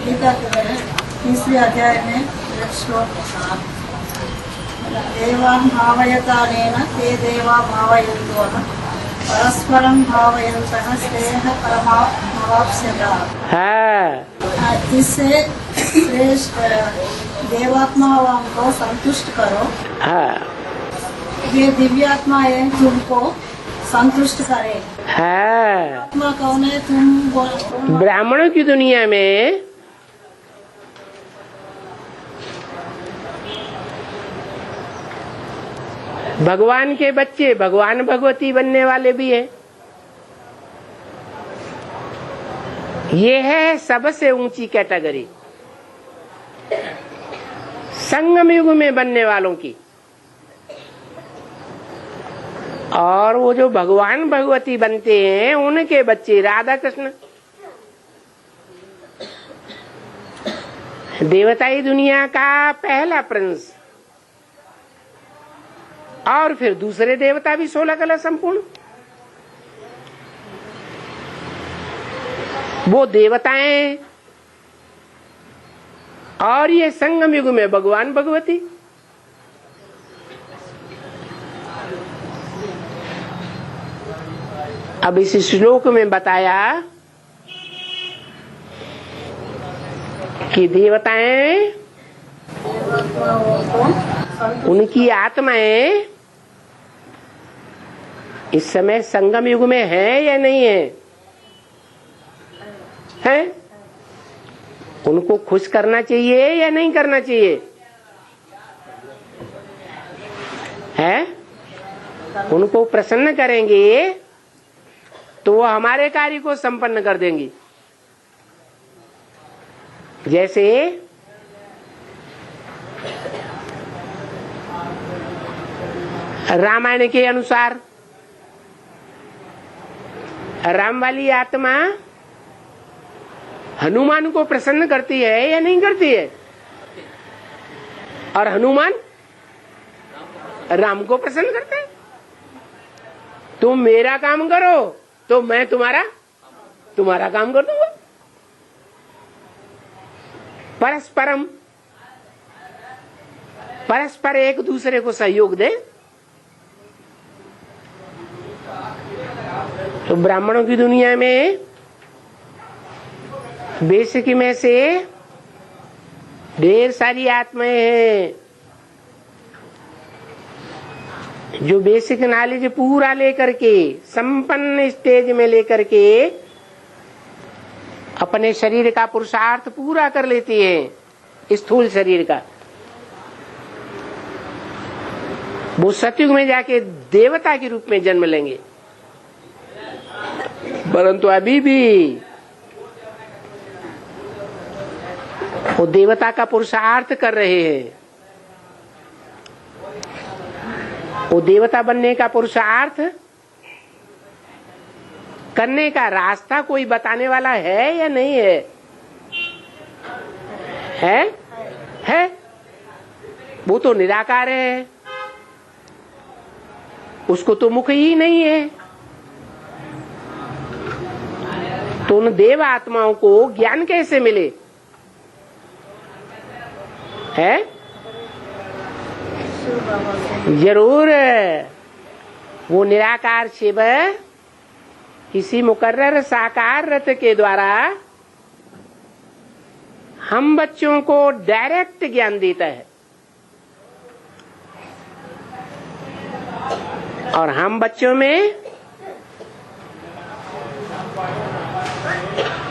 गीता के 30वें अध्याय में एक श्लोक देवान् भावयतानेन ते देवा भावयन्तः परस्परं भावयन्तः स्नेह परमाप्स्यतः। इससे श्रेष्ठ देवात्माओं को संतुष्ट करो। ये दिव्यात्माएं तुमको संतुष्ट करे। आत्मा कौन है? तुम ब्राह्मणों की दुनिया में भगवान के बच्चे भगवान भगवती बनने वाले भी हैं। ये है सबसे ऊंची कैटेगरी संगम युग में बनने वालों की। और वो जो भगवान भगवती बनते हैं उनके बच्चे राधा कृष्ण देवताई दुनिया का पहला प्रिंस, और फिर दूसरे देवता भी 16 कला संपूर्ण। वो देवताएं और ये संगम युग में भगवान भगवती। अब इस श्लोक में बताया कि देवताएं उनकी आत्माएं इस समय संगम युग में है या नहीं है? है? उनको खुश करना चाहिए या नहीं करना चाहिए? है? उनको प्रसन्न करेंगे तो वो हमारे कार्य को संपन्न कर देंगी। जैसे रामायण के अनुसार राम वाली आत्मा हनुमान को प्रसन्न करती है या नहीं करती है? और हनुमान राम को प्रसन्न करते हैं। तुम मेरा काम करो तो मैं तुम्हारा काम कर दूंगा। परस्पर एक दूसरे को सहयोग दे। तो ब्राह्मणों की दुनिया में बेसिक में से ढेर सारी आत्माएं हैं जो बेसिक नॉलेज पूरा लेकर के संपन्न स्टेज में लेकर के अपने शरीर का पुरुषार्थ पूरा कर लेती है। स्थूल शरीर का वो सतयुग में जाके देवता के रूप में जन्म लेंगे। परंतु अभी भी वो देवता का पुरुषार्थ कर रहे हैं। वो देवता बनने का पुरुषार्थ करने का रास्ता कोई बताने वाला है या नहीं है? है? वो तो निराकार है, उसको तो मुख ही नहीं है। तो उन देव आत्माओं को ज्ञान कैसे मिले? है? जरूर वो निराकार शिव किसी मुकर्रर साकार रथ के द्वारा हम बच्चों को डायरेक्ट ज्ञान देता है। और हम बच्चों में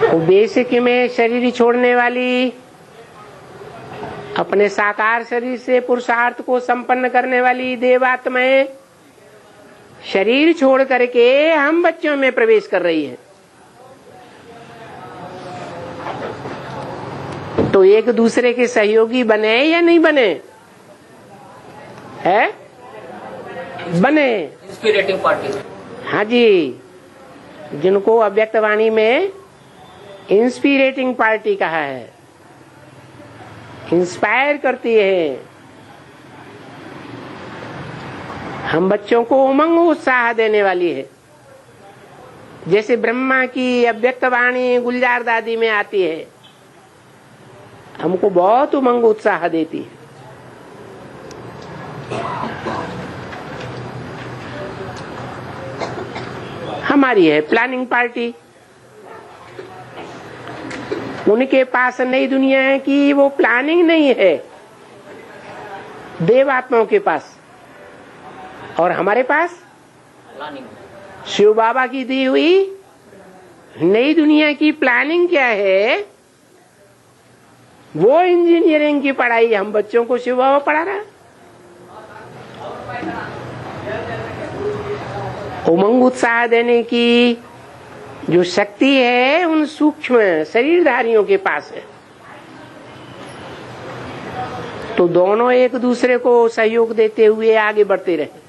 वो बेसिक में शरीर छोड़ने वाली अपने साकार शरीर से पुरुषार्थ को संपन्न करने वाली देवात्माएं शरीर छोड़ करके हम बच्चों में प्रवेश कर रही है। तो एक दूसरे के सहयोगी बने या नहीं बने? है? बने। Inspiring party. हाँ जी, जिनको अव्यक्तवाणी में इंस्पिरेटिंग पार्टी कहा है। इंस्पायर करती है, हम बच्चों को उमंग उत्साह देने वाली है। जैसे ब्रह्मा की अव्यक्तवाणी गुलजार दादी में आती है, हमको बहुत उमंग उत्साह देती है। हमारी है प्लानिंग पार्टी, उनके पास नई दुनिया है कि वो प्लानिंग नहीं है, देवात्माओं के पास। और हमारे पास शिव बाबा की दी हुई नई दुनिया की प्लानिंग क्या है, वो इंजीनियरिंग की पढ़ाई हम बच्चों को शिव बाबा पढ़ा रहा है। उमंग उत्साह देने की जो शक्ति है उन सूक्ष्म शरीरधारियों के पास है। तो दोनों एक दूसरे को सहयोग देते हुए आगे बढ़ते रहे।